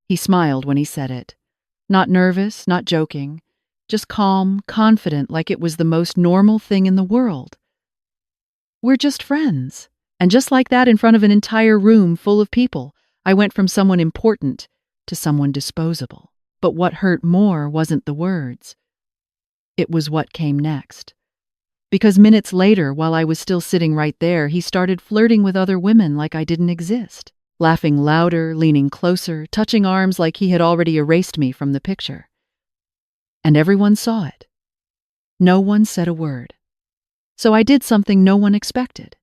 He smiled when he said it. Not nervous, not joking, just calm, confident, like it was the most normal thing in the world. We're just friends. And just like that, in front of an entire room full of people, I went from someone important to someone disposable. But what hurt more wasn't the words. It was what came next. Because minutes later, while I was still sitting right there, he started flirting with other women like I didn't exist. Laughing louder, leaning closer, touching arms like he had already erased me from the picture. And everyone saw it. No one said a word. So I did something no one expected.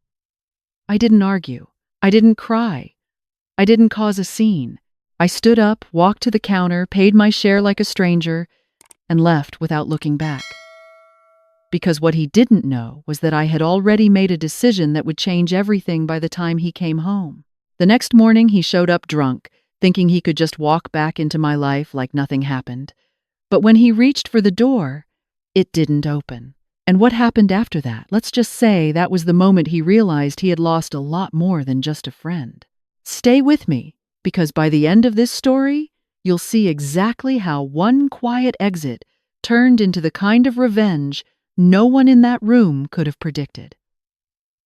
I didn't argue. I didn't cry. I didn't cause a scene. I stood up, walked to the counter, paid my share like a stranger, and left without looking back. Because what he didn't know was that I had already made a decision that would change everything by the time he came home. The next morning he showed up drunk, thinking he could just walk back into my life like nothing happened. But when he reached for the door, it didn't open. And what happened after that? Let's just say that was the moment he realized he had lost a lot more than just a friend. Stay with me, because by the end of this story, you'll see exactly how one quiet exit turned into the kind of revenge no one in that room could have predicted.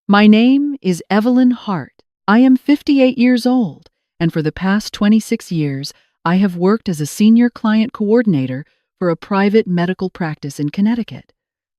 My name is Evelyn Hart. I am 58 years old, and for the past 26 years, I have worked as a senior client coordinator for a private medical practice in Connecticut,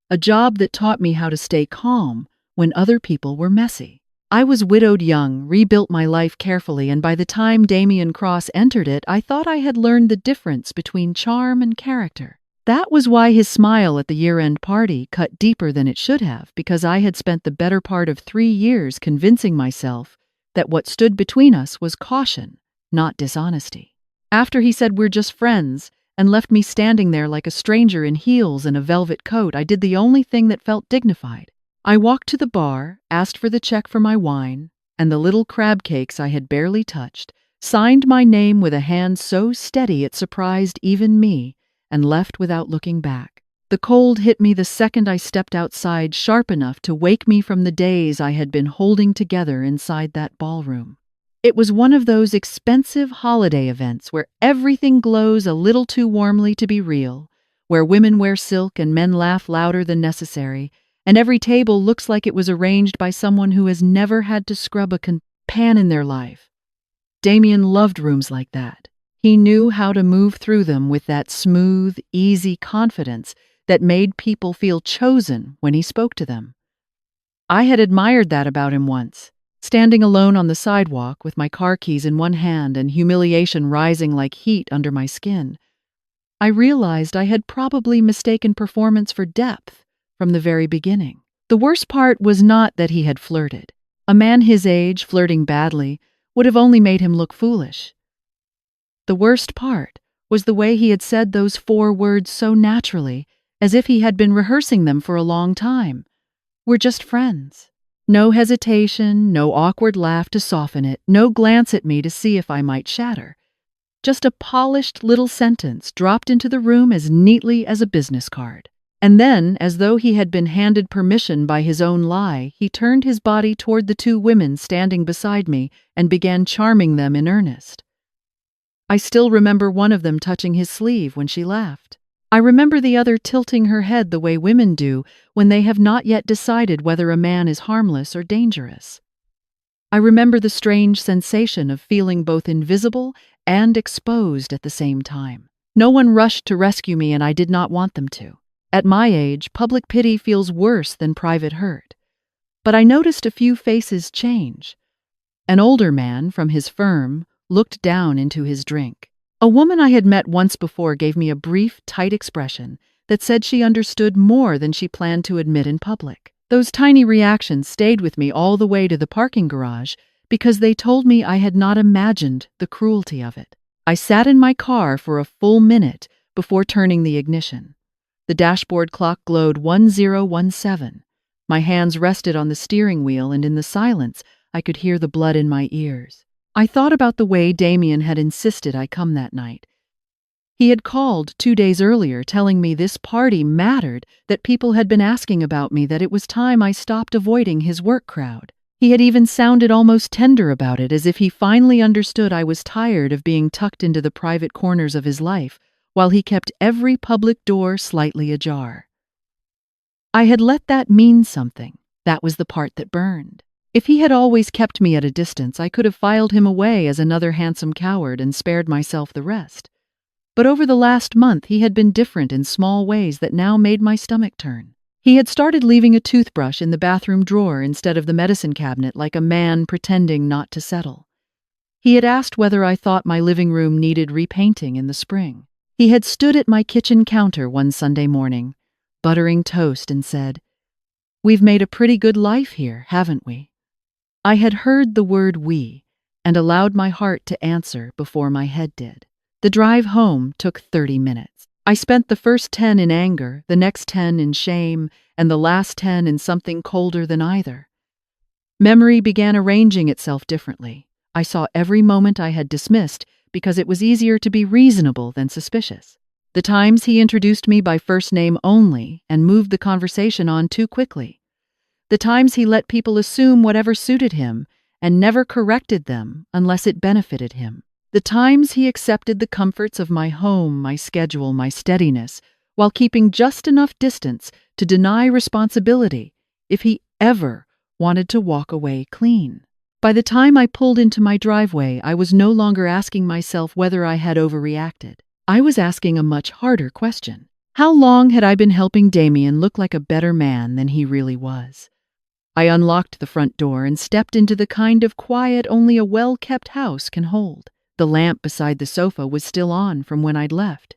a job that taught me how to stay calm when other people were messy. I was widowed young, rebuilt my life carefully, and by the time Damian Cross entered it, I thought I had learned the difference between charm and character. That was why his smile at the year-end party cut deeper than it should have, because I had spent the better part of 3 years convincing myself that what stood between us was caution, not dishonesty. After he said we're just friends and left me standing there like a stranger in heels and a velvet coat, I did the only thing that felt dignified. I walked to the bar, asked for the check for my wine, and the little crab cakes I had barely touched, signed my name with a hand so steady it surprised even me, and left without looking back. The cold hit me the second I stepped outside, sharp enough to wake me from the days I had been holding together inside that ballroom. It was one of those expensive holiday events where everything glows a little too warmly to be real, where women wear silk and men laugh louder than necessary, and every table looks like it was arranged by someone who has never had to scrub a pan in their life. Damian loved rooms like that. He knew how to move through them with that smooth, easy confidence that made people feel chosen when he spoke to them. I had admired that about him once, standing alone on the sidewalk with my car keys in one hand and humiliation rising like heat under my skin. I realized I had probably mistaken performance for depth from the very beginning. The worst part was not that he had flirted. A man his age flirting badly would have only made him look foolish. The worst part was the way he had said those 4 words so naturally, as if he had been rehearsing them for a long time. We're just friends. No hesitation, no awkward laugh to soften it, no glance at me to see if I might shatter. Just a polished little sentence dropped into the room as neatly as a business card. And then, as though he had been handed permission by his own lie, he turned his body toward the 2 women standing beside me and began charming them in earnest. I still remember one of them touching his sleeve when she laughed. I remember the other tilting her head the way women do when they have not yet decided whether a man is harmless or dangerous. I remember the strange sensation of feeling both invisible and exposed at the same time. No one rushed to rescue me, and I did not want them to. At my age, public pity feels worse than private hurt. But I noticed a few faces change. An older man from his firm looked down into his drink. A woman I had met once before gave me a brief, tight expression that said she understood more than she planned to admit in public. Those tiny reactions stayed with me all the way to the parking garage because they told me I had not imagined the cruelty of it. I sat in my car for a full minute before turning the ignition. The dashboard clock glowed 1017. My hands rested on the steering wheel, and in the silence, I could hear the blood in my ears. I thought about the way Damian had insisted I come that night. He had called 2 days earlier telling me this party mattered, that people had been asking about me, that it was time I stopped avoiding his work crowd. He had even sounded almost tender about it, as if he finally understood I was tired of being tucked into the private corners of his life, while he kept every public door slightly ajar. I had let that mean something. That was the part that burned. If he had always kept me at a distance, I could have filed him away as another handsome coward and spared myself the rest. But over the last month, he had been different in small ways that now made my stomach turn. He had started leaving a toothbrush in the bathroom drawer instead of the medicine cabinet, like a man pretending not to settle. He had asked whether I thought my living room needed repainting in the spring. He had stood at my kitchen counter one Sunday morning, buttering toast, and said, "We've made a pretty good life here, haven't we?" I had heard the word "we" and allowed my heart to answer before my head did. The drive home took 30 minutes. I spent the first 10 in anger, the next 10 in shame, and the last 10 in something colder than either. Memory began arranging itself differently. I saw every moment I had dismissed because it was easier to be reasonable than suspicious. The times he introduced me by first name only and moved the conversation on too quickly. The times he let people assume whatever suited him and never corrected them unless it benefited him. The times he accepted the comforts of my home, my schedule, my steadiness, while keeping just enough distance to deny responsibility if he ever wanted to walk away clean. By the time I pulled into my driveway, I was no longer asking myself whether I had overreacted. I was asking a much harder question. How long had I been helping Damien look like a better man than he really was? I unlocked the front door and stepped into the kind of quiet only a well-kept house can hold. The lamp beside the sofa was still on from when I'd left.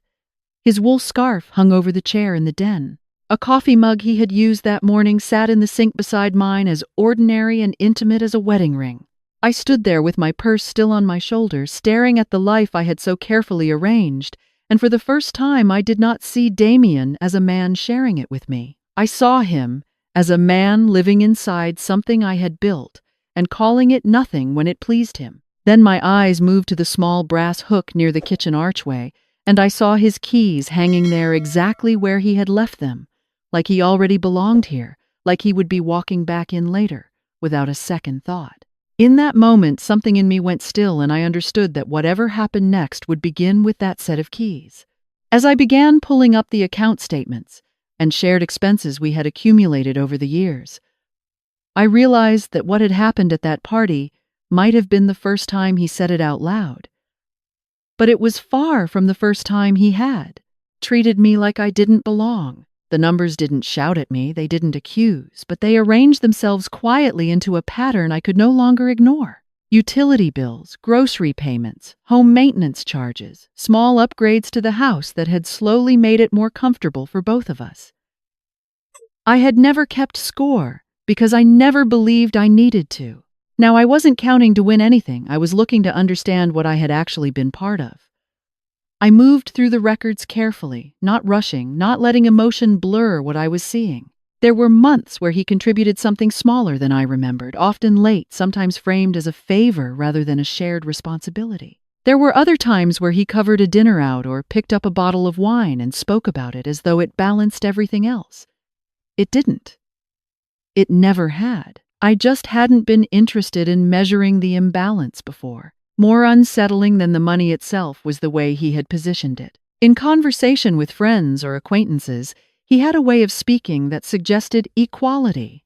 His wool scarf hung over the chair in the den. A coffee mug he had used that morning sat in the sink beside mine, as ordinary and intimate as a wedding ring. I stood there with my purse still on my shoulder, staring at the life I had so carefully arranged, and for the first time I did not see Damien as a man sharing it with me. I saw him as a man living inside something I had built and calling it nothing when it pleased him. Then my eyes moved to the small brass hook near the kitchen archway, and I saw his keys hanging there exactly where he had left them, like he already belonged here, like he would be walking back in later, without a second thought. In that moment, something in me went still, and I understood that whatever happened next would begin with that set of keys. As I began pulling up the account statements and shared expenses we had accumulated over the years, I realized that what had happened at that party might have been the first time he said it out loud. But it was far from the first time he had treated me like I didn't belong. The numbers didn't shout at me, they didn't accuse, but they arranged themselves quietly into a pattern I could no longer ignore. Utility bills, grocery payments, home maintenance charges, small upgrades to the house that had slowly made it more comfortable for both of us. I had never kept score because I never believed I needed to. Now, I wasn't counting to win anything. I was looking to understand what I had actually been part of. I moved through the records carefully, not rushing, not letting emotion blur what I was seeing. There were months where he contributed something smaller than I remembered, often late, sometimes framed as a favor rather than a shared responsibility. There were other times where he covered a dinner out or picked up a bottle of wine and spoke about it as though it balanced everything else. It didn't. It never had. I just hadn't been interested in measuring the imbalance before. More unsettling than the money itself was the way he had positioned it. In conversation with friends or acquaintances, he had a way of speaking that suggested equality.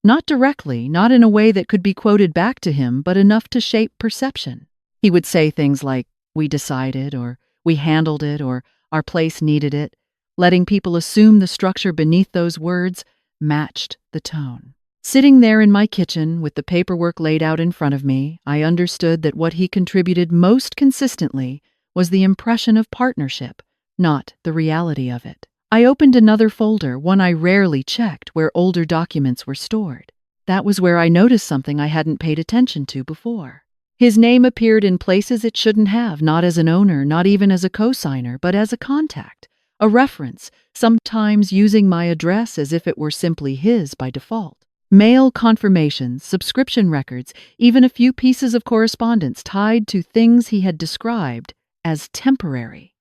Not directly, not in a way that could be quoted back to him, but enough to shape perception. He would say things like, "We decided," or "We handled it," or "Our place needed it," letting people assume the structure beneath those words matched the tone. Sitting there in my kitchen with the paperwork laid out in front of me, I understood that what he contributed most consistently was the impression of partnership, not the reality of it. I opened another folder, one I rarely checked, where older documents were stored. That was where I noticed something I hadn't paid attention to before. His name appeared in places it shouldn't have, not as an owner, not even as a co-signer, but as a contact, a reference, sometimes using my address as if it were simply his by default. Mail confirmations, subscription records, even a few pieces of correspondence tied to things he had described as temporary.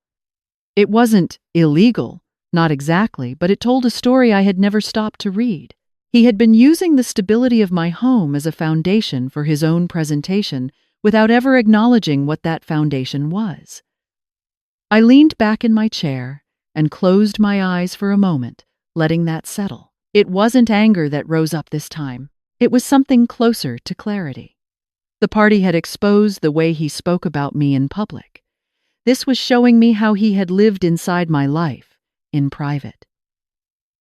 It wasn't illegal, not exactly, but it told a story I had never stopped to read. He had been using the stability of my home as a foundation for his own presentation without ever acknowledging what that foundation was. I leaned back in my chair and closed my eyes for a moment, letting that settle. It wasn't anger that rose up this time. It was something closer to clarity. The party had exposed the way he spoke about me in public. This was showing me how he had lived inside my life, in private.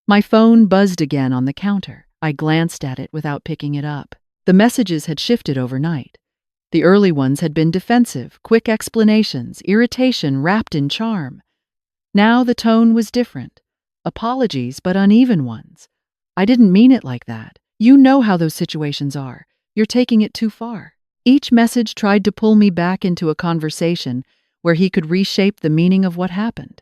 My phone buzzed again on the counter. I glanced at it without picking it up. The messages had shifted overnight. The early ones had been defensive, quick explanations, irritation wrapped in charm. Now the tone was different. Apologies, but uneven ones. I didn't mean it like that. You know how those situations are. You're taking it too far. Each message tried to pull me back into a conversation where he could reshape the meaning of what happened.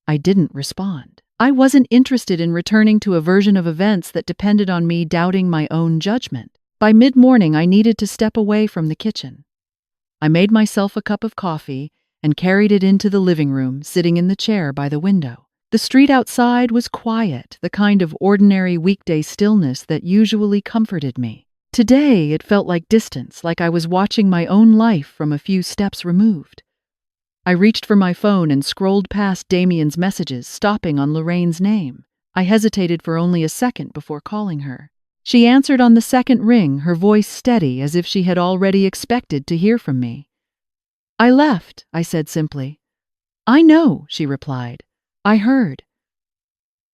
I didn't respond. I wasn't interested in returning to a version of events that depended on me doubting my own judgment. By mid-morning, I needed to step away from the kitchen. I made myself a cup of coffee and carried it into the living room, sitting in the chair by the window. The street outside was quiet, the kind of ordinary weekday stillness that usually comforted me. Today, it felt like distance, like I was watching my own life from a few steps removed. I reached for my phone and scrolled past Damien's messages, stopping on Lorraine's name. I hesitated for only a second before calling her. She answered on the second ring, her voice steady, as if she had already expected to hear from me. "I left," I said simply. "I know," she replied. "I heard."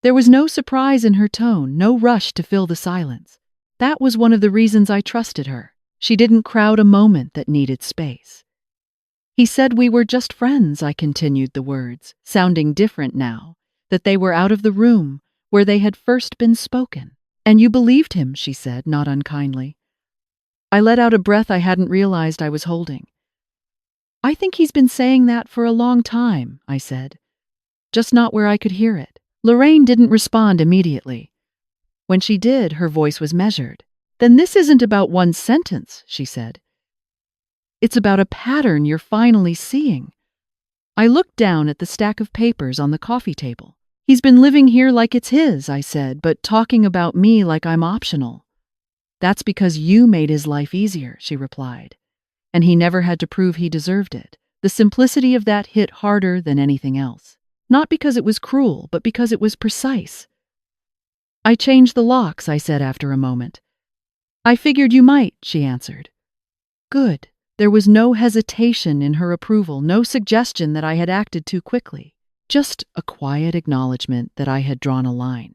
There was no surprise in her tone, no rush to fill the silence. That was one of the reasons I trusted her. She didn't crowd a moment that needed space. "He said we were just friends," I continued the words, sounding different now, that they were out of the room where they had first been spoken. "And you believed him," she said, not unkindly. I let out a breath I hadn't realized I was holding. "I think he's been saying that for a long time," I said, just not where I could hear it. Lorraine didn't respond immediately. When she did, her voice was measured. "Then this isn't about one sentence," she said. "It's about a pattern you're finally seeing." I looked down at the stack of papers on the coffee table. "He's been living here like it's his," I said, "but talking about me like I'm optional." "That's because you made his life easier," she replied. "And he never had to prove he deserved it." The simplicity of that hit harder than anything else. Not because it was cruel, but because it was precise. "I changed the locks," I said after a moment. "I figured you might," she answered. Good. There was no hesitation in her approval, no suggestion that I had acted too quickly. Just a quiet acknowledgement that I had drawn a line.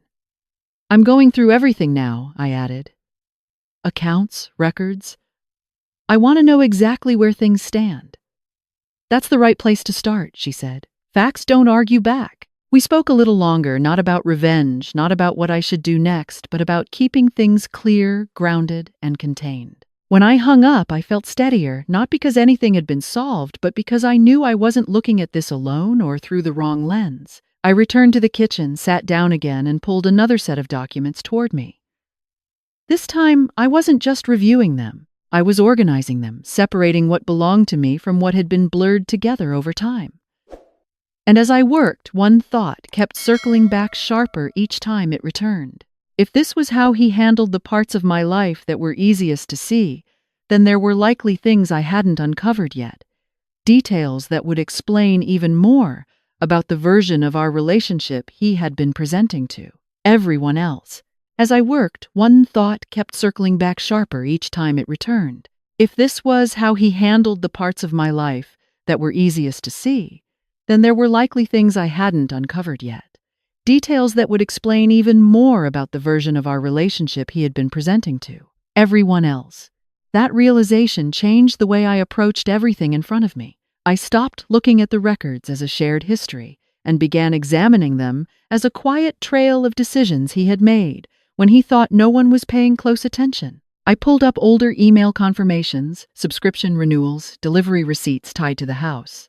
"I'm going through everything now," I added. "Accounts, records. I want to know exactly where things stand." "That's the right place to start," she said. "Facts don't argue back." We spoke a little longer, not about revenge, not about what I should do next, but about keeping things clear, grounded, and contained. When I hung up, I felt steadier, not because anything had been solved, but because I knew I wasn't looking at this alone or through the wrong lens. I returned to the kitchen, sat down again, and pulled another set of documents toward me. This time, I wasn't just reviewing them. I was organizing them, separating what belonged to me from what had been blurred together over time. And as I worked, one thought kept circling back sharper each time it returned. If this was how he handled the parts of my life that were easiest to see, then there were likely things I hadn't uncovered yet, details that would explain even more about the version of our relationship he had been presenting to everyone else. As I worked, one thought kept circling back sharper each time it returned. If this was how he handled the parts of my life that were easiest to see, then there were likely things I hadn't uncovered yet, details that would explain even more about the version of our relationship he had been presenting to everyone else. That realization changed the way I approached everything in front of me. I stopped looking at the records as a shared history and began examining them as a quiet trail of decisions he had made when he thought no one was paying close attention. I pulled up older email confirmations, subscription renewals, delivery receipts tied to the house.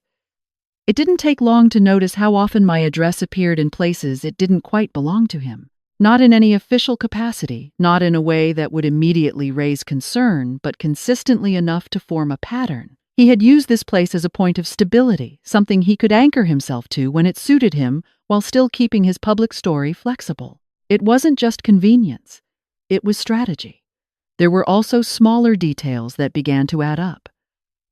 It didn't take long to notice how often my address appeared in places it didn't quite belong to him. Not in any official capacity, not in a way that would immediately raise concern, but consistently enough to form a pattern. He had used this place as a point of stability, something he could anchor himself to when it suited him while still keeping his public story flexible. It wasn't just convenience. It was strategy. There were also smaller details that began to add up.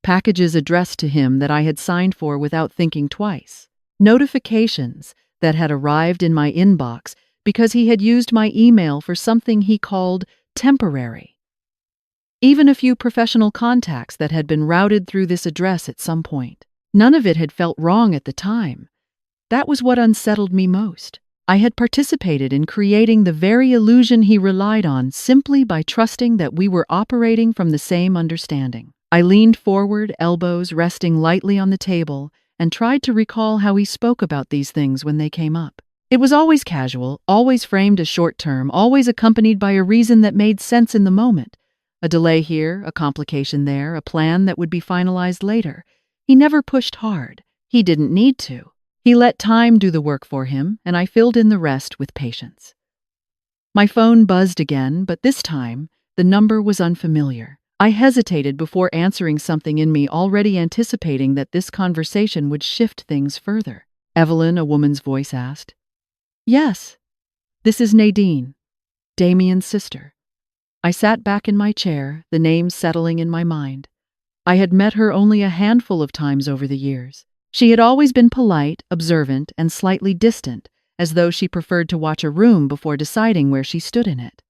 Packages addressed to him that I had signed for without thinking twice. Notifications that had arrived in my inbox because he had used my email for something he called temporary. Even a few professional contacts that had been routed through this address at some point. None of it had felt wrong at the time. That was what unsettled me most. I had participated in creating the very illusion he relied on simply by trusting that we were operating from the same understanding. I leaned forward, elbows resting lightly on the table, and tried to recall how he spoke about these things when they came up. It was always casual, always framed as short-term, always accompanied by a reason that made sense in the moment. A delay here, a complication there, a plan that would be finalized later. He never pushed hard. He didn't need to. He let time do the work for him, and I filled in the rest with patience. My phone buzzed again, but this time, the number was unfamiliar. I hesitated before answering, something in me already anticipating that this conversation would shift things further. "Evelyn," a woman's voice asked. "Yes. This is Nadine, Damien's sister." I sat back in my chair, the name settling in my mind. I had met her only a handful of times over the years. She had always been polite, observant, and slightly distant, as though she preferred to watch a room before deciding where she stood in it.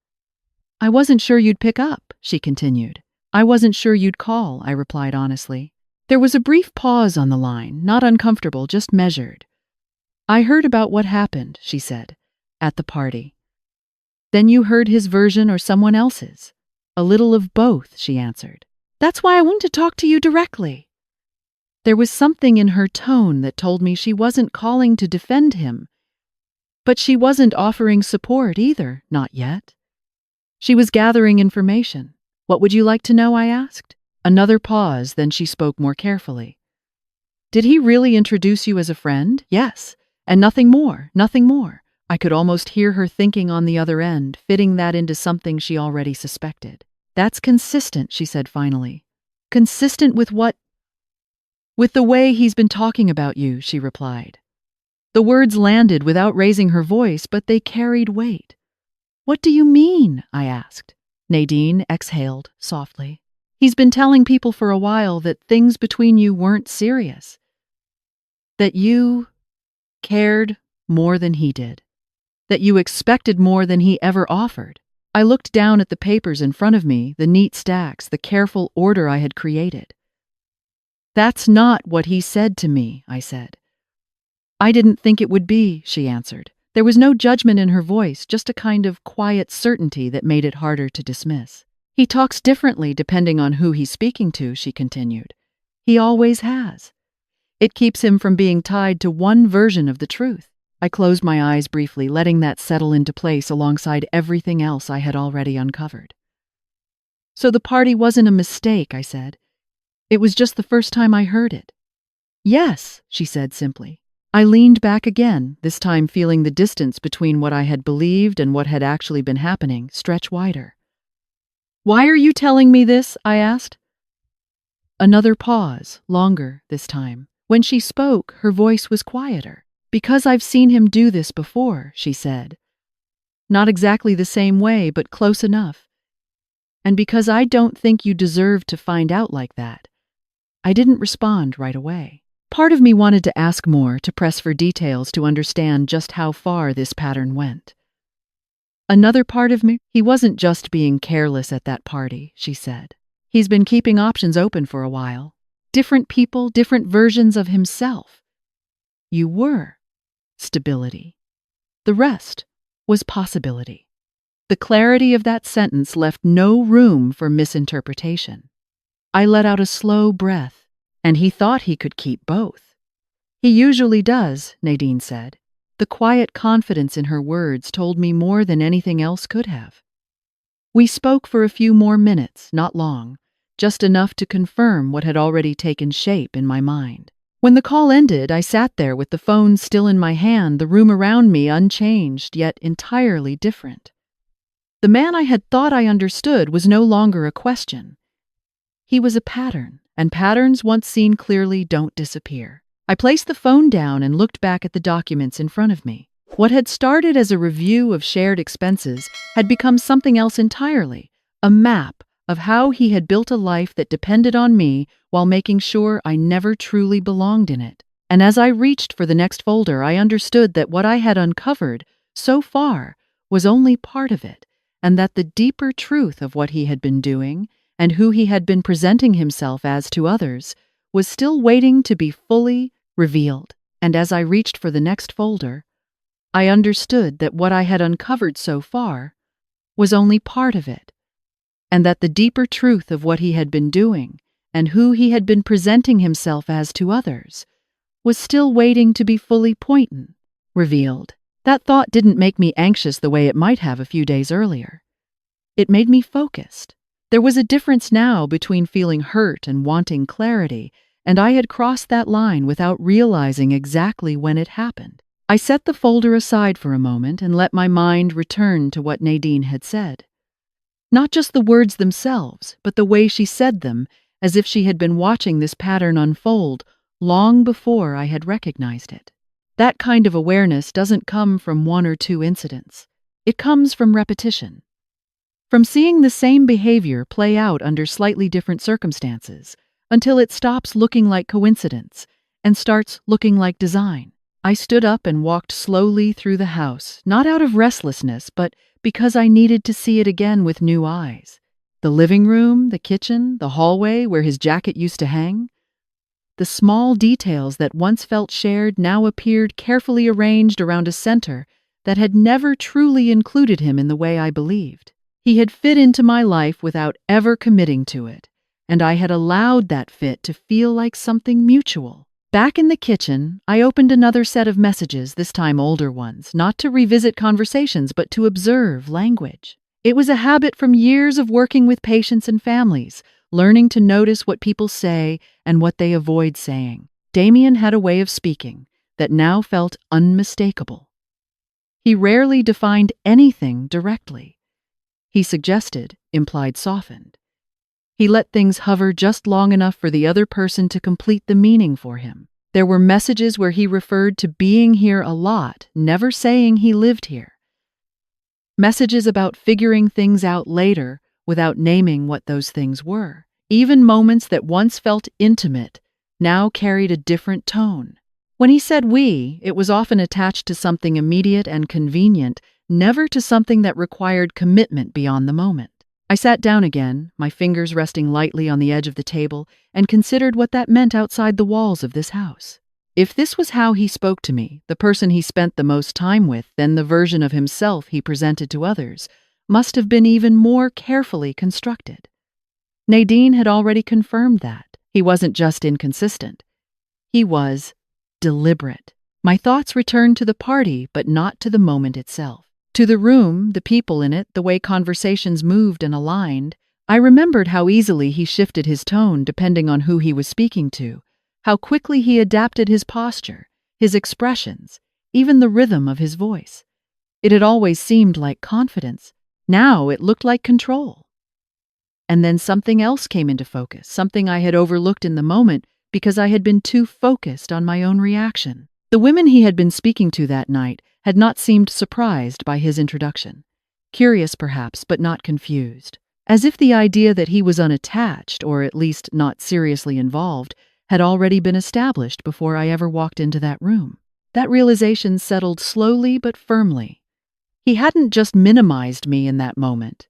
"I wasn't sure you'd pick up," she continued. "I wasn't sure you'd call," I replied honestly. There was a brief pause on the line, not uncomfortable, just measured. "I heard about what happened," she said, "at the party." "Then you heard his version or someone else's?" "A little of both," she answered. "That's why I wanted to talk to you directly." There was something in her tone that told me she wasn't calling to defend him, but she wasn't offering support either, not yet. She was gathering information. "What would you like to know?" I asked. Another pause, then she spoke more carefully. "Did he really introduce you as a friend?" "Yes, and nothing more, nothing more." I could almost hear her thinking on the other end, fitting that into something she already suspected. "That's consistent," she said finally. "Consistent with what?" "With the way he's been talking about you," she replied. The words landed without raising her voice, but they carried weight. "What do you mean?" I asked. Nadine exhaled softly. "He's been telling people for a while that things between you weren't serious. That you cared more than he did. That you expected more than he ever offered." I looked down at the papers in front of me, the neat stacks, the careful order I had created. "That's not what he said to me," I said. "I didn't think it would be," she answered. There was no judgment in her voice, just a kind of quiet certainty that made it harder to dismiss. "He talks differently depending on who he's speaking to," she continued. "He always has. It keeps him from being tied to one version of the truth." I closed my eyes briefly, letting that settle into place alongside everything else I had already uncovered. "So the party wasn't a mistake," I said. "It was just the first time I heard it." "Yes," she said simply. I leaned back again, this time feeling the distance between what I had believed and what had actually been happening stretch wider. "Why are you telling me this?" I asked. Another pause, longer this time. When she spoke, her voice was quieter. "Because I've seen him do this before," she said. "Not exactly the same way, but close enough. And because I don't think you deserve to find out like that." I didn't respond right away. Part of me wanted to ask more, to press for details to understand just how far this pattern went. Another part of me, "He wasn't just being careless at that party," she said. "He's been keeping options open for a while. Different people, different versions of himself. You were stability. The rest was possibility." The clarity of that sentence left no room for misinterpretation. I let out a slow breath, and he thought he could keep both. "He usually does," Nadine said. The quiet confidence in her words told me more than anything else could have. We spoke for a few more minutes, not long, just enough to confirm what had already taken shape in my mind. When the call ended, I sat there with the phone still in my hand, the room around me unchanged, yet entirely different. The man I had thought I understood was no longer a question. He was a pattern, and patterns once seen clearly don't disappear. I placed the phone down and looked back at the documents in front of me. What had started as a review of shared expenses had become something else entirely, a map of how he had built a life that depended on me while making sure I never truly belonged in it. And as I reached for the next folder, I understood that what I had uncovered so far was only part of it, and that the deeper truth of what he had been doing and who he had been presenting himself as to others was still waiting to be fully revealed. And as I reached for the next folder, I understood that what I had uncovered so far was only part of it, and that the deeper truth of what he had been doing and who he had been presenting himself as to others was still waiting to be fully revealed. That thought didn't make me anxious the way it might have a few days earlier. It made me focused. There was a difference now between feeling hurt and wanting clarity, and I had crossed that line without realizing exactly when it happened. I set the folder aside for a moment and let my mind return to what Nadine had said. Not just the words themselves, but the way she said them, as if she had been watching this pattern unfold long before I had recognized it. That kind of awareness doesn't come from one or two incidents. It comes from repetition. From seeing the same behavior play out under slightly different circumstances, until it stops looking like coincidence and starts looking like design. I stood up and walked slowly through the house, not out of restlessness, but because I needed to see it again with new eyes. The living room, the kitchen, the hallway where his jacket used to hang. The small details that once felt shared now appeared carefully arranged around a center that had never truly included him in the way I believed. He had fit into my life without ever committing to it, and I had allowed that fit to feel like something mutual. Back in the kitchen, I opened another set of messages, this time older ones, not to revisit conversations, but to observe language. It was a habit from years of working with patients and families, learning to notice what people say and what they avoid saying. Damien had a way of speaking that now felt unmistakable. He rarely defined anything directly. He suggested, implied, softened. He let things hover just long enough for the other person to complete the meaning for him. There were messages where he referred to being here a lot, never saying he lived here. Messages about figuring things out later without naming what those things were. Even moments that once felt intimate now carried a different tone. When he said we, it was often attached to something immediate and convenient, never to something that required commitment beyond the moment. I sat down again, my fingers resting lightly on the edge of the table, and considered what that meant outside the walls of this house. If this was how he spoke to me, the person he spent the most time with, then the version of himself he presented to others must have been even more carefully constructed. Nadine had already confirmed that. He wasn't just inconsistent. He was deliberate. My thoughts returned to the party, but not to the moment itself. To the room, the people in it, the way conversations moved and aligned. I remembered how easily he shifted his tone depending on who he was speaking to, how quickly he adapted his posture, his expressions, even the rhythm of his voice. It had always seemed like confidence. Now it looked like control. And then something else came into focus, something I had overlooked in the moment because I had been too focused on my own reaction. The women he had been speaking to that night had not seemed surprised by his introduction. Curious perhaps, but not confused. As if the idea that he was unattached, or at least not seriously involved, had already been established before I ever walked into that room. That realization settled slowly but firmly. He hadn't just minimized me in that moment.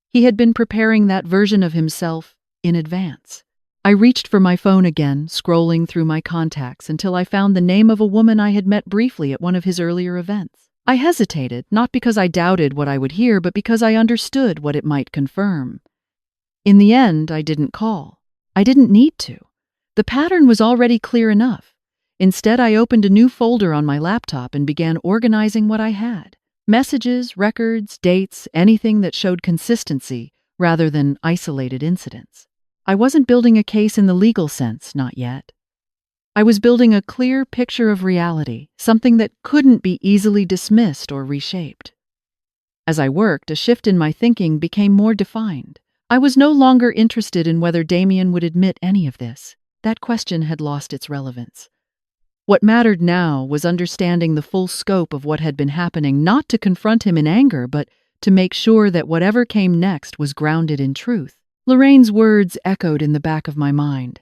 He had been preparing that version of himself in advance. I reached for my phone again, scrolling through my contacts until I found the name of a woman I had met briefly at one of his earlier events. I hesitated, not because I doubted what I would hear, but because I understood what it might confirm. In the end, I didn't call. I didn't need to. The pattern was already clear enough. Instead, I opened a new folder on my laptop and began organizing what I had. Messages, records, dates, anything that showed consistency rather than isolated incidents. I wasn't building a case in the legal sense, not yet. I was building a clear picture of reality, something that couldn't be easily dismissed or reshaped. As I worked, a shift in my thinking became more defined. I was no longer interested in whether Damien would admit any of this. That question had lost its relevance. What mattered now was understanding the full scope of what had been happening, not to confront him in anger, but to make sure that whatever came next was grounded in truth. Lorraine's words echoed in the back of my mind.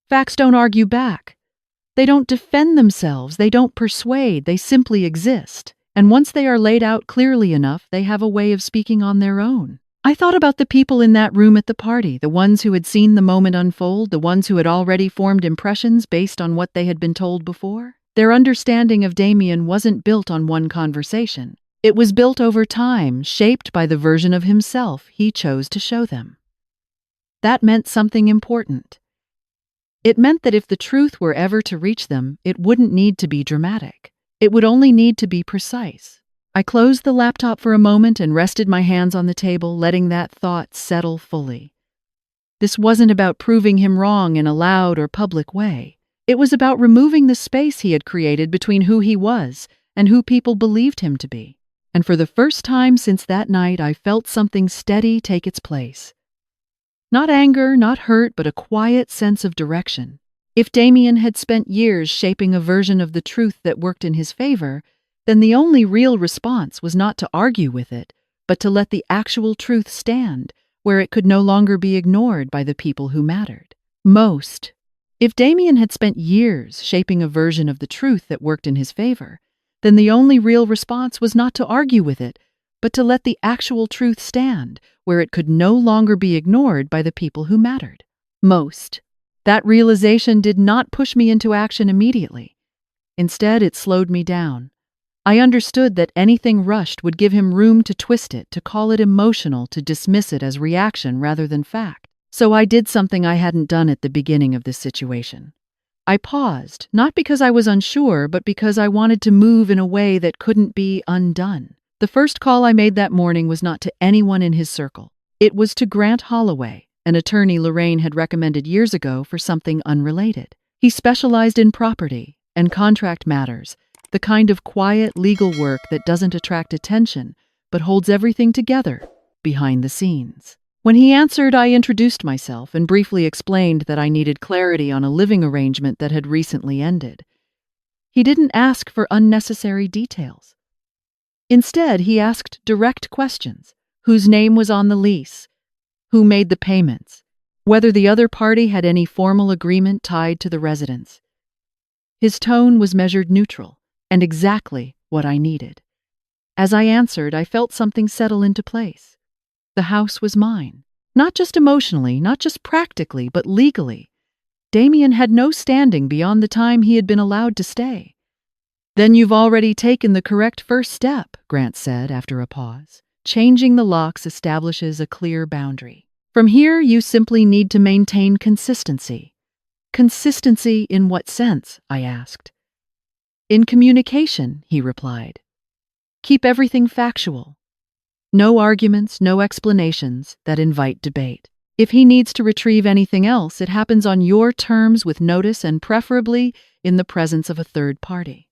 Facts don't argue back. They don't defend themselves, they don't persuade, they simply exist. And once they are laid out clearly enough, they have a way of speaking on their own. I thought about the people in that room at the party, the ones who had seen the moment unfold, the ones who had already formed impressions based on what they had been told before. Their understanding of Damien wasn't built on one conversation. It was built over time, shaped by the version of himself he chose to show them. That meant something important. It meant that if the truth were ever to reach them, it wouldn't need to be dramatic. It would only need to be precise. I closed the laptop for a moment and rested my hands on the table, letting that thought settle fully. This wasn't about proving him wrong in a loud or public way. It was about removing the space he had created between who he was and who people believed him to be. And for the first time since that night, I felt something steady take its place. Not anger, not hurt, but a quiet sense of direction. If Damien had spent years shaping a version of the truth that worked in his favor, then the only real response was not to argue with it, but to let the actual truth stand, where it could no longer be ignored by the people who mattered most. If Damien had spent years shaping a version of the truth that worked in his favor, then the only real response was not to argue with it, but to let the actual truth stand, where it could no longer be ignored by the people who mattered most. That realization did not push me into action immediately. Instead, it slowed me down. I understood that anything rushed would give him room to twist it, to call it emotional, to dismiss it as reaction rather than fact. So I did something I hadn't done at the beginning of this situation. I paused, not because I was unsure, but because I wanted to move in a way that couldn't be undone. The first call I made that morning was not to anyone in his circle. It was to Grant Holloway, an attorney Lorraine had recommended years ago for something unrelated. He specialized in property and contract matters, the kind of quiet legal work that doesn't attract attention, but holds everything together behind the scenes. When he answered, I introduced myself and briefly explained that I needed clarity on a living arrangement that had recently ended. He didn't ask for unnecessary details. Instead, he asked direct questions: whose name was on the lease, who made the payments, whether the other party had any formal agreement tied to the residence. His tone was measured neutral, and exactly what I needed. As I answered, I felt something settle into place. The house was mine. Not just emotionally, not just practically, but legally. Damien had no standing beyond the time he had been allowed to stay. Then you've already taken the correct first step, Grant said after a pause. Changing the locks establishes a clear boundary. From here, you simply need to maintain consistency. Consistency in what sense? I asked. In communication, he replied. Keep everything factual. No arguments, no explanations that invite debate. If he needs to retrieve anything else, it happens on your terms with notice and preferably in the presence of a third party.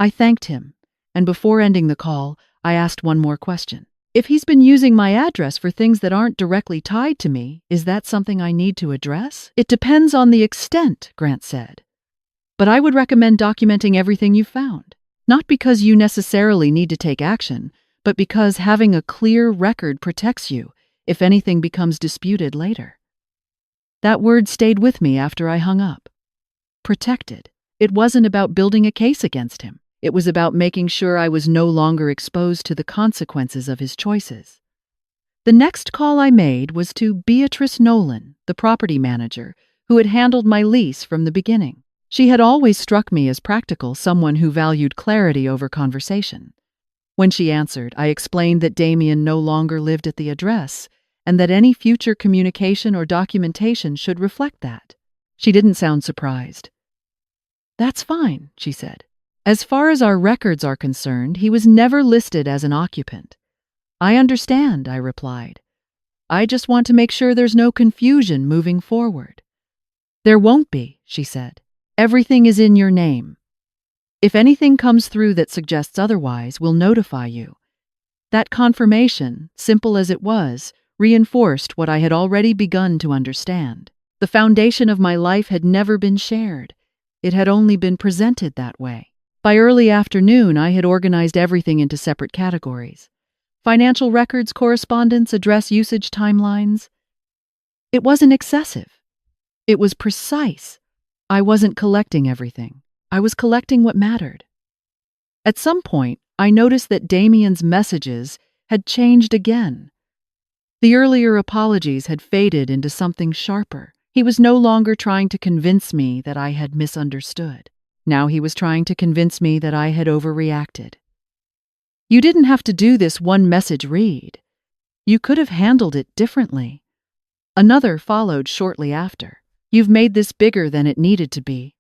I thanked him, and before ending the call, I asked one more question. If he's been using my address for things that aren't directly tied to me, is that something I need to address? It depends on the extent, Grant said. But I would recommend documenting everything you found. Not because you necessarily need to take action, but because having a clear record protects you if anything becomes disputed later. That word stayed with me after I hung up. Protected. It wasn't about building a case against him. It was about making sure I was no longer exposed to the consequences of his choices. The next call I made was to Beatrice Nolan, the property manager, who had handled my lease from the beginning. She had always struck me as practical, someone who valued clarity over conversation. When she answered, I explained that Damien no longer lived at the address, and that any future communication or documentation should reflect that. She didn't sound surprised. That's fine, she said. As far as our records are concerned, he was never listed as an occupant. I understand, I replied. I just want to make sure there's no confusion moving forward. There won't be, she said. Everything is in your name. If anything comes through that suggests otherwise, we'll notify you. That confirmation, simple as it was, reinforced what I had already begun to understand. The foundation of my life had never been shared. It had only been presented that way. By early afternoon, I had organized everything into separate categories: financial records, correspondence, address usage timelines. It wasn't excessive. It was precise. I wasn't collecting everything. I was collecting what mattered. At some point, I noticed that Damien's messages had changed again. The earlier apologies had faded into something sharper. He was no longer trying to convince me that I had misunderstood. Now he was trying to convince me that I had overreacted. "You didn't have to do this one message read. You could have handled it differently." Another followed shortly after. "You've made this bigger than it needed to be."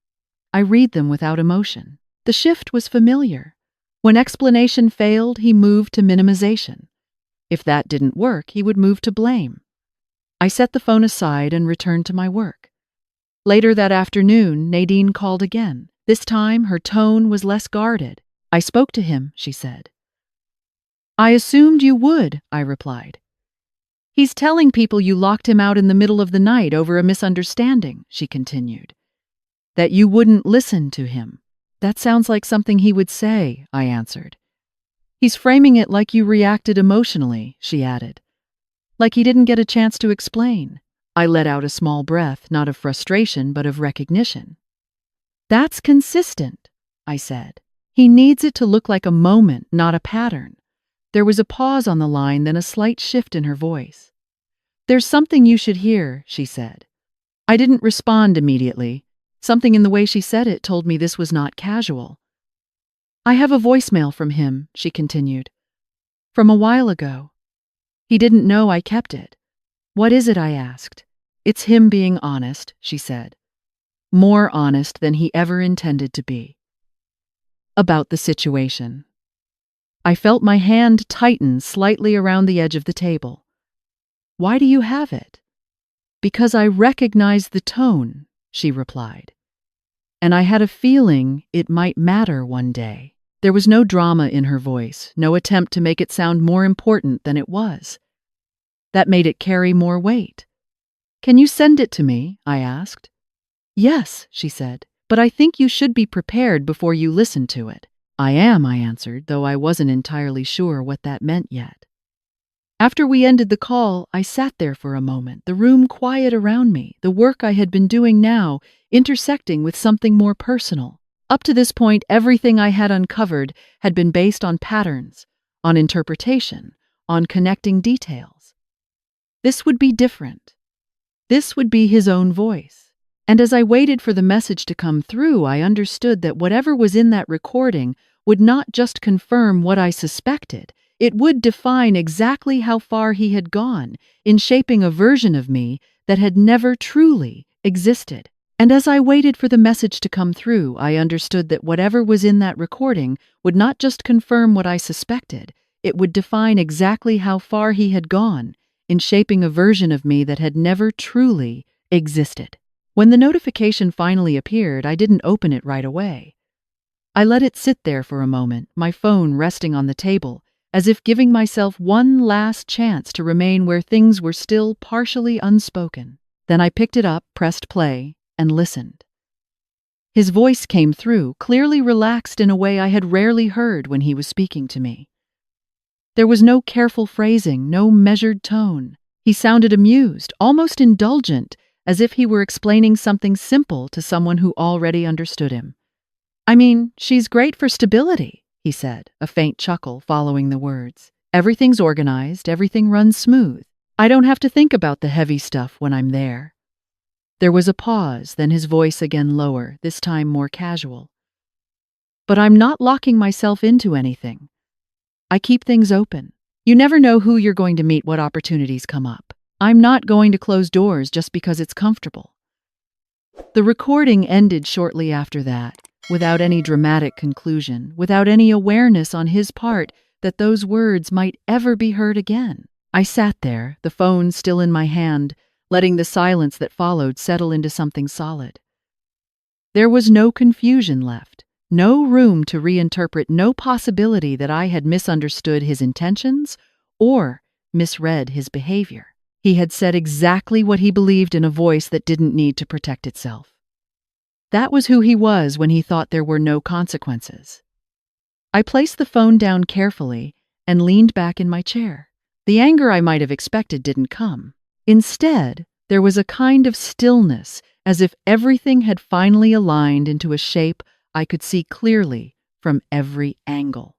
I read them without emotion. The shift was familiar. When explanation failed, he moved to minimization. If that didn't work, he would move to blame. I set the phone aside and returned to my work. Later that afternoon, Nadine called again. This time, her tone was less guarded. "I spoke to him," she said. "I assumed you would," I replied. "He's telling people you locked him out in the middle of the night over a misunderstanding," she continued. "That you wouldn't listen to him." "That sounds like something he would say," I answered. "He's framing it like you reacted emotionally," she added. "Like he didn't get a chance to explain." I let out a small breath, not of frustration, but of recognition. "That's consistent," I said. "He needs it to look like a moment, not a pattern." There was a pause on the line, then a slight shift in her voice. "There's something you should hear," she said. I didn't respond immediately. Something in the way she said it told me this was not casual. "I have a voicemail from him," she continued. "From a while ago. He didn't know I kept it." "What is it?" I asked. "It's him being honest," she said. "More honest than he ever intended to be. About the situation." I felt my hand tighten slightly around the edge of the table. "Why do you have it?" "Because I recognize the tone," she replied. "And I had a feeling it might matter one day." There was no drama in her voice, no attempt to make it sound more important than it was. That made it carry more weight. "Can you send it to me?" I asked. "Yes," she said, "but I think you should be prepared before you listen to it." "I am," I answered, though I wasn't entirely sure what that meant yet. After we ended the call, I sat there for a moment, the room quiet around me, the work I had been doing now intersecting with something more personal. Up to this point, everything I had uncovered had been based on patterns, on interpretation, on connecting details. This would be different. This would be his own voice. And as I waited for the message to come through, I understood that whatever was in that recording would not just confirm what I suspected, it would define exactly how far he had gone in shaping a version of me that had never truly existed. And as I waited for the message to come through, I understood that whatever was in that recording would not just confirm what I suspected, it would define exactly how far he had gone in shaping a version of me that had never truly existed. When the notification finally appeared, I didn't open it right away. I let it sit there for a moment, my phone resting on the table, as if giving myself one last chance to remain where things were still partially unspoken. Then I picked it up, pressed play, and listened. His voice came through, clearly relaxed in a way I had rarely heard when he was speaking to me. There was no careful phrasing, no measured tone. He sounded amused, almost indulgent, as if he were explaining something simple to someone who already understood him. "I mean, she's great for stability," he said, a faint chuckle following the words. "Everything's organized, everything runs smooth. I don't have to think about the heavy stuff when I'm there." There was a pause, then his voice again lower, this time more casual. "But I'm not locking myself into anything. I keep things open. You never know who you're going to meet, what opportunities come up. I'm not going to close doors just because it's comfortable." The recording ended shortly after that, without any dramatic conclusion, without any awareness on his part that those words might ever be heard again. I sat there, the phone still in my hand, letting the silence that followed settle into something solid. There was no confusion left, no room to reinterpret, no possibility that I had misunderstood his intentions or misread his behavior. He had said exactly what he believed in a voice that didn't need to protect itself. That was who he was when he thought there were no consequences. I placed the phone down carefully and leaned back in my chair. The anger I might have expected didn't come. Instead, there was a kind of stillness, as if everything had finally aligned into a shape I could see clearly from every angle.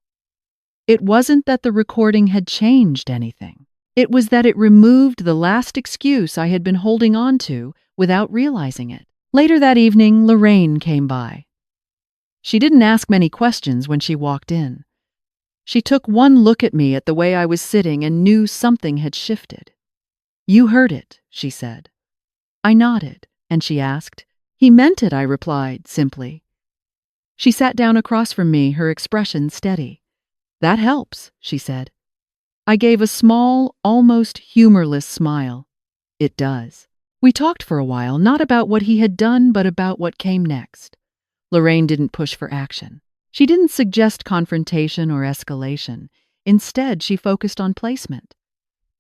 It wasn't that the recording had changed anything. It was that it removed the last excuse I had been holding on to without realizing it. Later that evening, Lorraine came by. She didn't ask many questions when she walked in. She took one look at me at the way I was sitting and knew something had shifted. "You heard it," she said. I nodded, and she asked. "He meant it," I replied, simply. She sat down across from me, her expression steady. "That helps," she said. I gave a small, almost humorless smile. "It does." We talked for a while, not about what he had done, but about what came next. Lorraine didn't push for action. She didn't suggest confrontation or escalation. Instead, she focused on placement.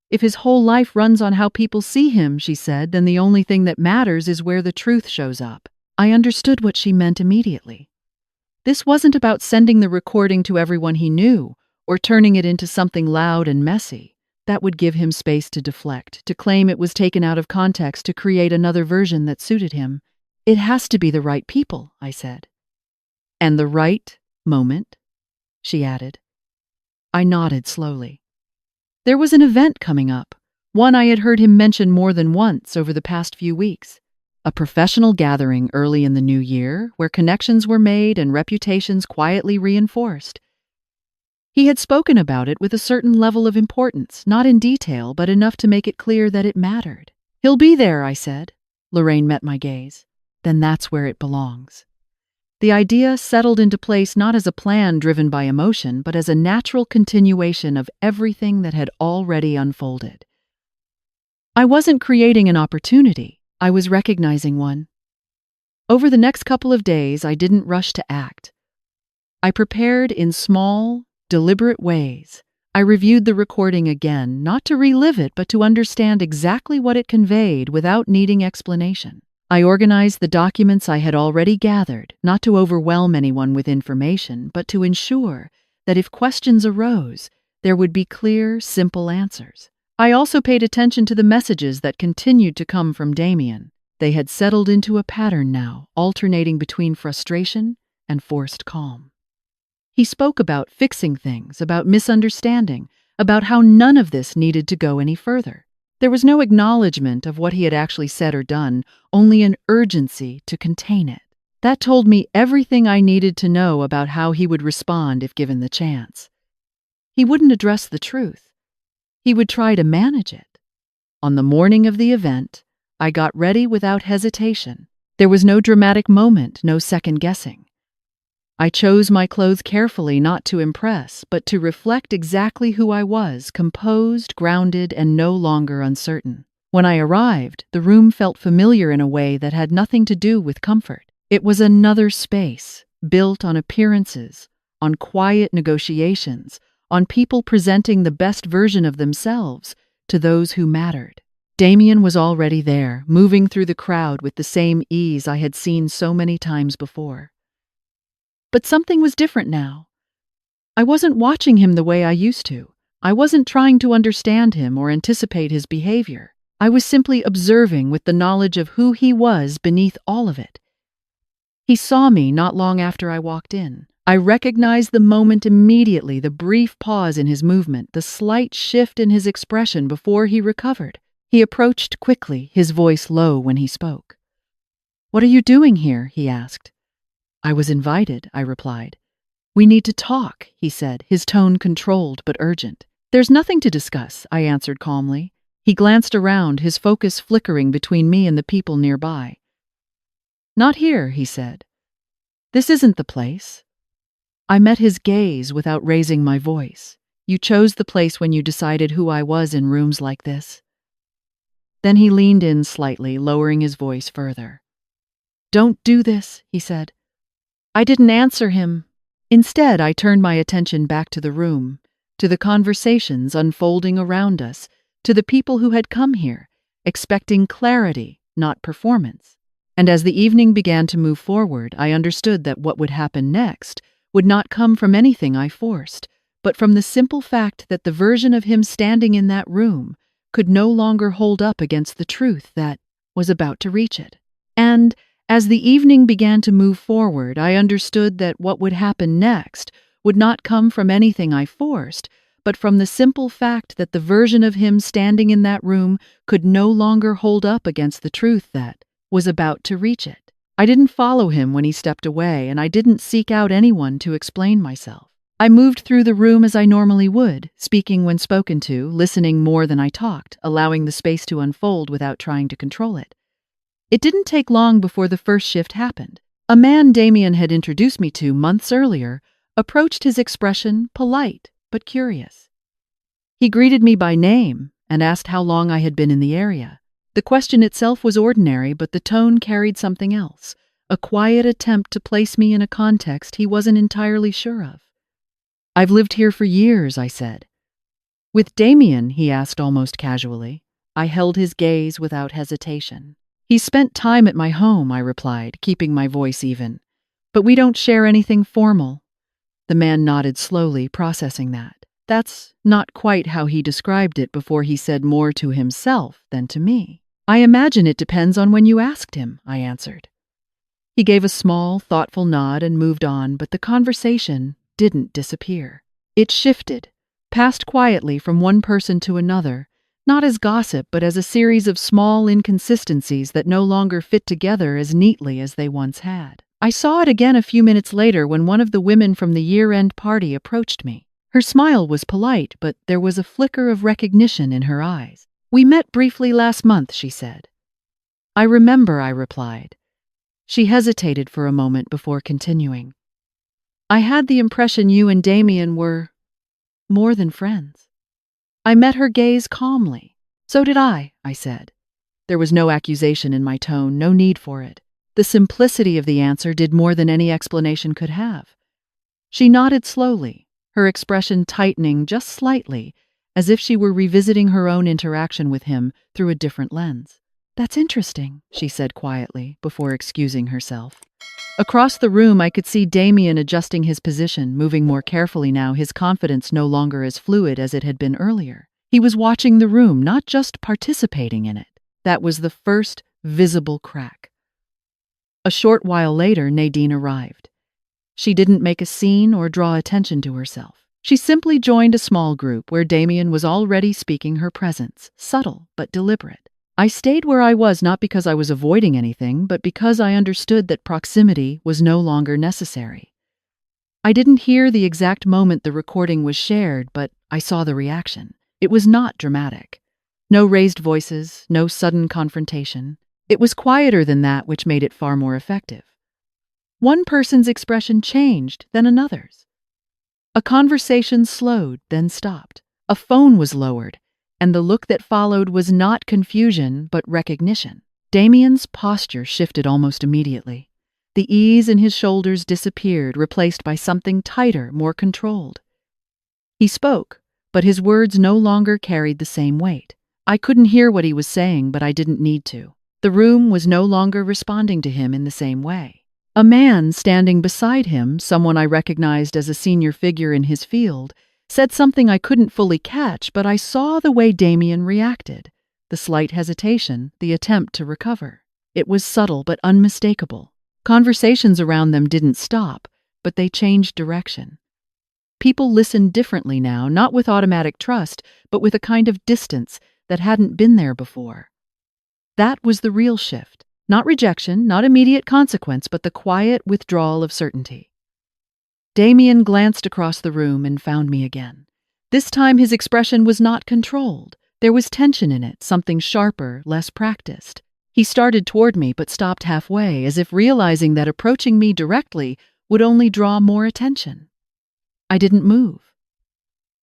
"If his whole life runs on how people see him," she said, "then the only thing that matters is where the truth shows up." I understood what she meant immediately. This wasn't about sending the recording to everyone he knew, or turning it into something loud and messy. That would give him space to deflect, to claim it was taken out of context to create another version that suited him. "It has to be the right people," I said. "And the right moment," she added. I nodded slowly. There was an event coming up, one I had heard him mention more than once over the past few weeks. A professional gathering early in the new year where connections were made and reputations quietly reinforced. He had spoken about it with a certain level of importance, not in detail, but enough to make it clear that it mattered. "He'll be there," I said. Lorraine met my gaze. "Then that's where it belongs." The idea settled into place not as a plan driven by emotion, but as a natural continuation of everything that had already unfolded. I wasn't creating an opportunity, I was recognizing one. Over the next couple of days, I didn't rush to act. I prepared in small, deliberate ways. I reviewed the recording again, not to relive it, but to understand exactly what it conveyed without needing explanation. I organized the documents I had already gathered, not to overwhelm anyone with information, but to ensure that if questions arose, there would be clear, simple answers. I also paid attention to the messages that continued to come from Damien. They had settled into a pattern now, alternating between frustration and forced calm. He spoke about fixing things, about misunderstanding, about how none of this needed to go any further. There was no acknowledgement of what he had actually said or done, only an urgency to contain it. That told me everything I needed to know about how he would respond if given the chance. He wouldn't address the truth. He would try to manage it. On the morning of the event, I got ready without hesitation. There was no dramatic moment, no second guessing. I chose my clothes carefully, not to impress, but to reflect exactly who I was, composed, grounded, and no longer uncertain. When I arrived, the room felt familiar in a way that had nothing to do with comfort. It was another space, built on appearances, on quiet negotiations, on people presenting the best version of themselves to those who mattered. Damien was already there, moving through the crowd with the same ease I had seen so many times before. But something was different now. I wasn't watching him the way I used to. I wasn't trying to understand him or anticipate his behavior. I was simply observing with the knowledge of who he was beneath all of it. He saw me not long after I walked in. I recognized the moment immediately, the brief pause in his movement, the slight shift in his expression before he recovered. He approached quickly, his voice low when he spoke. "What are you doing here?" he asked. "I was invited," I replied. "We need to talk," he said, his tone controlled but urgent. "There's nothing to discuss," I answered calmly. He glanced around, his focus flickering between me and the people nearby. "Not here," he said. "This isn't the place." I met his gaze without raising my voice. "You chose the place when you decided who I was in rooms like this." Then he leaned in slightly, lowering his voice further. "Don't do this," he said. I didn't answer him. Instead, I turned my attention back to the room, to the conversations unfolding around us, to the people who had come here, expecting clarity, not performance. And as the evening began to move forward, I understood that what would happen next would not come from anything I forced, but from the simple fact that the version of him standing in that room could no longer hold up against the truth that was about to reach it. And as the evening began to move forward, I understood that what would happen next would not come from anything I forced, but from the simple fact that the version of him standing in that room could no longer hold up against the truth that was about to reach it. I didn't follow him when he stepped away, and I didn't seek out anyone to explain myself. I moved through the room as I normally would, speaking when spoken to, listening more than I talked, allowing the space to unfold without trying to control it. It didn't take long before the first shift happened. A man Damien had introduced me to months earlier approached his expression polite but curious. He greeted me by name and asked how long I had been in the area. The question itself was ordinary, but the tone carried something else, a quiet attempt to place me in a context he wasn't entirely sure of. "I've lived here for years," I said. "With Damien?" he asked almost casually. I held his gaze without hesitation. "He spent time at my home," I replied, keeping my voice even. "But we don't share anything formal." The man nodded slowly, processing that. That's not quite how he described it before he said more to himself than to me. "I imagine it depends on when you asked him," I answered. He gave a small, thoughtful nod and moved on, but the conversation didn't disappear. It shifted, passed quietly from one person to another, not as gossip, but as a series of small inconsistencies that no longer fit together as neatly as they once had. I saw it again a few minutes later when one of the women from the year-end party approached me. Her smile was polite, but there was a flicker of recognition in her eyes. "We met briefly last month," she said. "I remember," I replied. She hesitated for a moment before continuing. "I had the impression you and Damien were more than friends." I met her gaze calmly. "So did I said. There was no accusation in my tone, no need for it. The simplicity of the answer did more than any explanation could have. She nodded slowly, her expression tightening just slightly, as if she were revisiting her own interaction with him through a different lens. "That's interesting," she said quietly, before excusing herself. Across the room, I could see Damien adjusting his position, moving more carefully now, his confidence no longer as fluid as it had been earlier. He was watching the room, not just participating in it. That was the first visible crack. A short while later, Nadine arrived. She didn't make a scene or draw attention to herself. She simply joined a small group where Damien was already speaking her presence, subtle but deliberate. I stayed where I was not because I was avoiding anything, but because I understood that proximity was no longer necessary. I didn't hear the exact moment the recording was shared, but I saw the reaction. It was not dramatic. No raised voices, no sudden confrontation. It was quieter than that, which made it far more effective. One person's expression changed, then another's. A conversation slowed, then stopped. A phone was lowered, and the look that followed was not confusion, but recognition. Damien's posture shifted almost immediately. The ease in his shoulders disappeared, replaced by something tighter, more controlled. He spoke, but his words no longer carried the same weight. I couldn't hear what he was saying, but I didn't need to. The room was no longer responding to him in the same way. A man standing beside him, someone I recognized as a senior figure in his field, said something I couldn't fully catch, but I saw the way Damien reacted. The slight hesitation, the attempt to recover. It was subtle but unmistakable. Conversations around them didn't stop, but they changed direction. People listened differently now, not with automatic trust, but with a kind of distance that hadn't been there before. That was the real shift. Not rejection, not immediate consequence, but the quiet withdrawal of certainty. Damien glanced across the room and found me again. This time his expression was not controlled. There was tension in it, something sharper, less practiced. He started toward me but stopped halfway, as if realizing that approaching me directly would only draw more attention. I didn't move.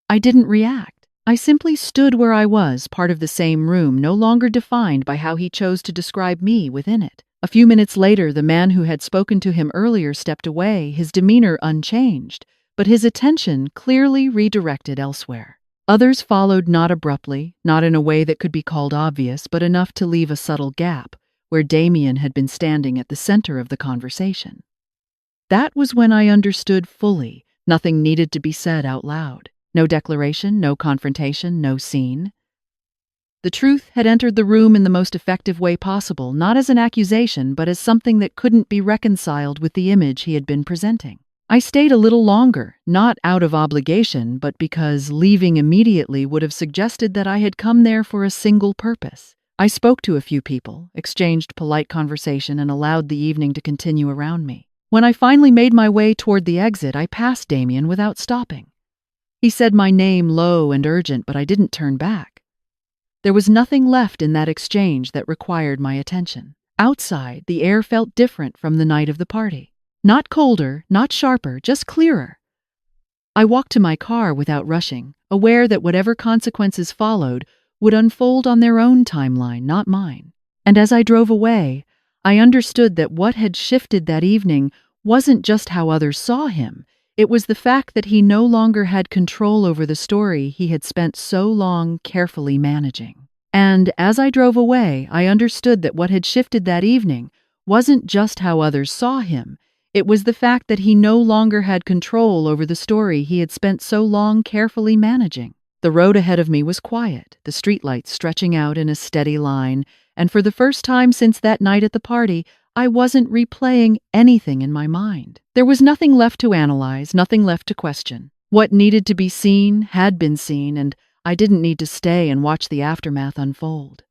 I didn't react. I simply stood where I was, part of the same room, no longer defined by how he chose to describe me within it. A few minutes later, the man who had spoken to him earlier stepped away, his demeanor unchanged, but his attention clearly redirected elsewhere. Others followed, not abruptly, not in a way that could be called obvious, but enough to leave a subtle gap, where Damien had been standing at the center of the conversation. That was when I understood fully. Nothing needed to be said out loud. No declaration, no confrontation, no scene. The truth had entered the room in the most effective way possible, not as an accusation, but as something that couldn't be reconciled with the image he had been presenting. I stayed a little longer, not out of obligation, but because leaving immediately would have suggested that I had come there for a single purpose. I spoke to a few people, exchanged polite conversation, and allowed the evening to continue around me. When I finally made my way toward the exit, I passed Damien without stopping. He said my name low and urgent, but I didn't turn back. There was nothing left in that exchange that required my attention. Outside, the air felt different from the night of the party. Not colder, not sharper, just clearer. I walked to my car without rushing, aware that whatever consequences followed would unfold on their own timeline, not mine. And as I drove away, I understood that what had shifted that evening wasn't just how others saw him. It was the fact that he no longer had control over the story he had spent so long carefully managing. And as I drove away, I understood that what had shifted that evening wasn't just how others saw him. It was the fact that he no longer had control over the story he had spent so long carefully managing. The road ahead of me was quiet, the streetlights stretching out in a steady line, and for the first time since that night at the party, I wasn't replaying anything in my mind. There was nothing left to analyze, nothing left to question. What needed to be seen had been seen, and I didn't need to stay and watch the aftermath unfold.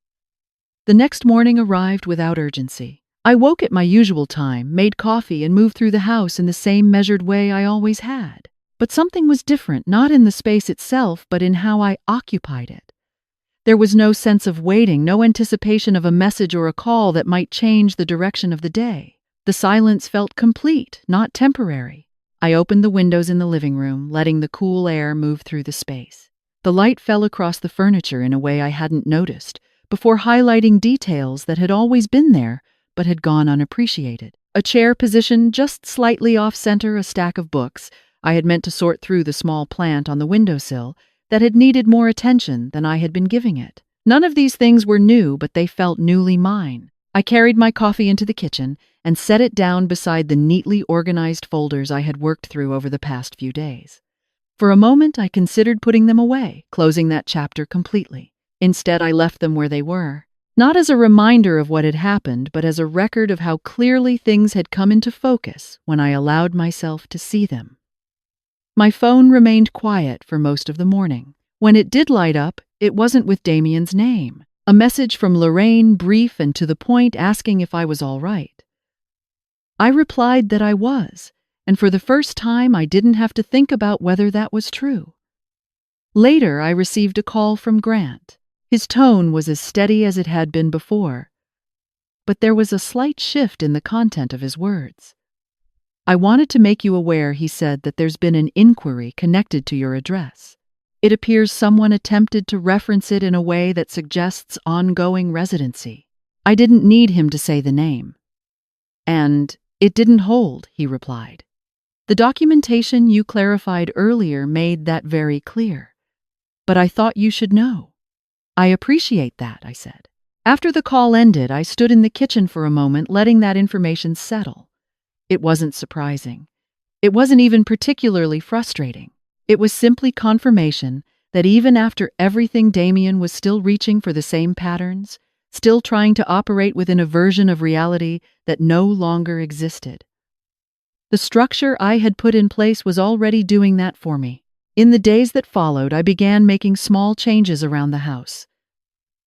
The next morning arrived without urgency. I woke at my usual time, made coffee, and moved through the house in the same measured way I always had. But something was different, not in the space itself, but in how I occupied it. There was no sense of waiting, no anticipation of a message or a call that might change the direction of the day. The silence felt complete, not temporary. I opened the windows in the living room, letting the cool air move through the space. The light fell across the furniture in a way I hadn't noticed, before highlighting details that had always been there, but had gone unappreciated. A chair positioned just slightly off-center, a stack of books. I had meant to sort through the small plant on the windowsill that had needed more attention than I had been giving it. None of these things were new, but they felt newly mine. I carried my coffee into the kitchen and set it down beside the neatly organized folders I had worked through over the past few days. For a moment, I considered putting them away, closing that chapter completely. Instead, I left them where they were. Not as a reminder of what had happened, but as a record of how clearly things had come into focus when I allowed myself to see them. My phone remained quiet for most of the morning. When it did light up, it wasn't with Damien's name. A message from Lorraine, brief and to the point, asking if I was all right. I replied that I was, and for the first time I didn't have to think about whether that was true. Later, I received a call from Grant. His tone was as steady as it had been before, but there was a slight shift in the content of his words. I wanted to make you aware, he said, that there's been an inquiry connected to your address. It appears someone attempted to reference it in a way that suggests ongoing residency. I didn't need him to say the name. And it didn't hold, he replied. The documentation you clarified earlier made that very clear. But I thought you should know. I appreciate that, I said. After the call ended, I stood in the kitchen for a moment, letting that information settle. It wasn't surprising. It wasn't even particularly frustrating. It was simply confirmation that even after everything, Damien was still reaching for the same patterns, still trying to operate within a version of reality that no longer existed. The structure I had put in place was already doing that for me. In the days that followed, I began making small changes around the house.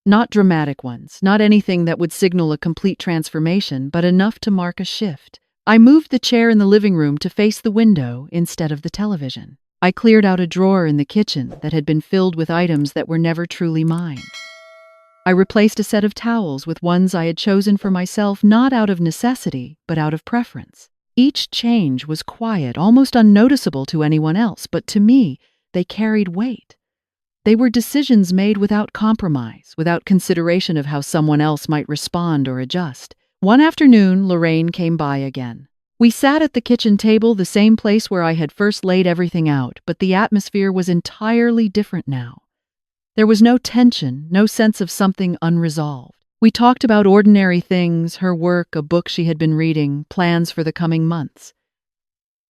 Not dramatic ones, not anything that would signal a complete transformation, but enough to mark a shift. I moved the chair in the living room to face the window instead of the television. I cleared out a drawer in the kitchen that had been filled with items that were never truly mine. I replaced a set of towels with ones I had chosen for myself, not out of necessity, but out of preference. Each change was quiet, almost unnoticeable to anyone else, but to me, they carried weight. They were decisions made without compromise, without consideration of how someone else might respond or adjust. One afternoon, Lorraine came by again. We sat at the kitchen table, the same place where I had first laid everything out, but the atmosphere was entirely different now. There was no tension, no sense of something unresolved. We talked about ordinary things, her work, a book she had been reading, plans for the coming months.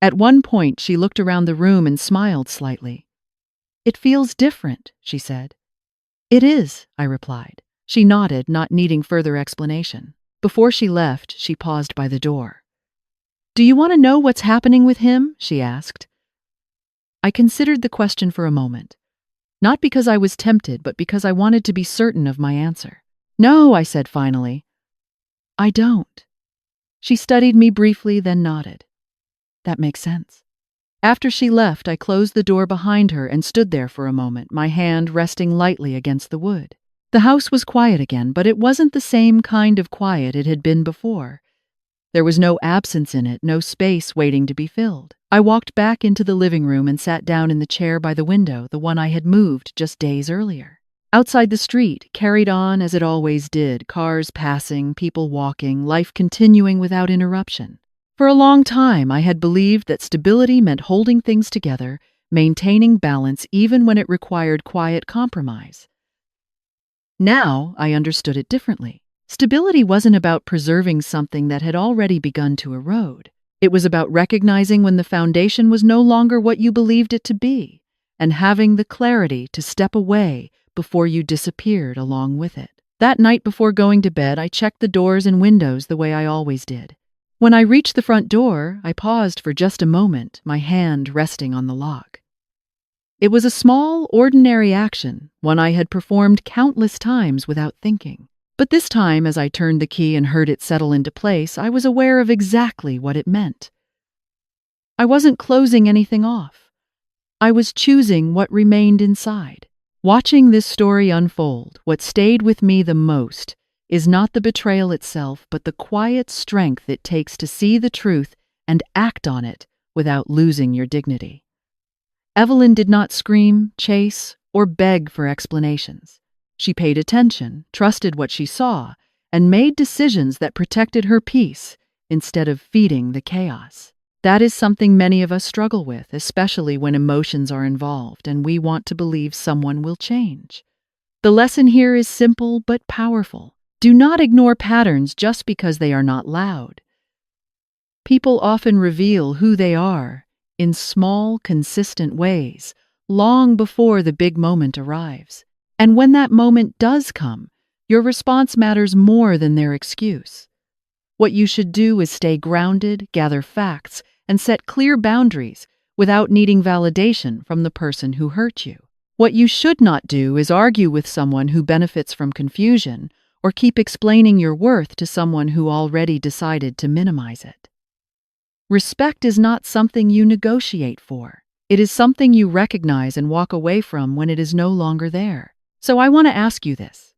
At one point, she looked around the room and smiled slightly. "It feels different," she said. "It is," I replied. She nodded, not needing further explanation. Before she left, she paused by the door. "Do you want to know what's happening with him?" she asked. I considered the question for a moment, not because I was tempted, but because I wanted to be certain of my answer. "No," I said finally. "I don't." She studied me briefly, then nodded. "That makes sense." After she left, I closed the door behind her and stood there for a moment, my hand resting lightly against the wood. The house was quiet again, but it wasn't the same kind of quiet it had been before. There was no absence in it, no space waiting to be filled. I walked back into the living room and sat down in the chair by the window, the one I had moved just days earlier. Outside the street carried on as it always did, cars passing, people walking, life continuing without interruption. For a long time, I had believed that stability meant holding things together, maintaining balance even when it required quiet compromise. Now, I understood it differently. Stability wasn't about preserving something that had already begun to erode. It was about recognizing when the foundation was no longer what you believed it to be, and having the clarity to step away before you disappeared along with it. That night before going to bed, I checked the doors and windows the way I always did. When I reached the front door, I paused for just a moment, my hand resting on the lock. It was a small, ordinary action, one I had performed countless times without thinking. But this time, as I turned the key and heard it settle into place, I was aware of exactly what it meant. I wasn't closing anything off. I was choosing what remained inside. Watching this story unfold, what stayed with me the most is not the betrayal itself, but the quiet strength it takes to see the truth and act on it without losing your dignity. Evelyn did not scream, chase, or beg for explanations. She paid attention, trusted what she saw, and made decisions that protected her peace instead of feeding the chaos. That is something many of us struggle with, especially when emotions are involved and we want to believe someone will change. The lesson here is simple but powerful. Do not ignore patterns just because they are not loud. People often reveal who they are in small, consistent ways, long before the big moment arrives. And when that moment does come, your response matters more than their excuse. What you should do is stay grounded, gather facts, and set clear boundaries without needing validation from the person who hurt you. What you should not do is argue with someone who benefits from confusion or keep explaining your worth to someone who already decided to minimize it. Respect is not something you negotiate for. It is something you recognize and walk away from when it is no longer there. So I want to ask you this.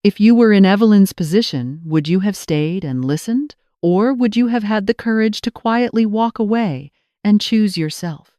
If you were in Evelyn's position, would you have stayed and listened, or would you have had the courage to quietly walk away and choose yourself?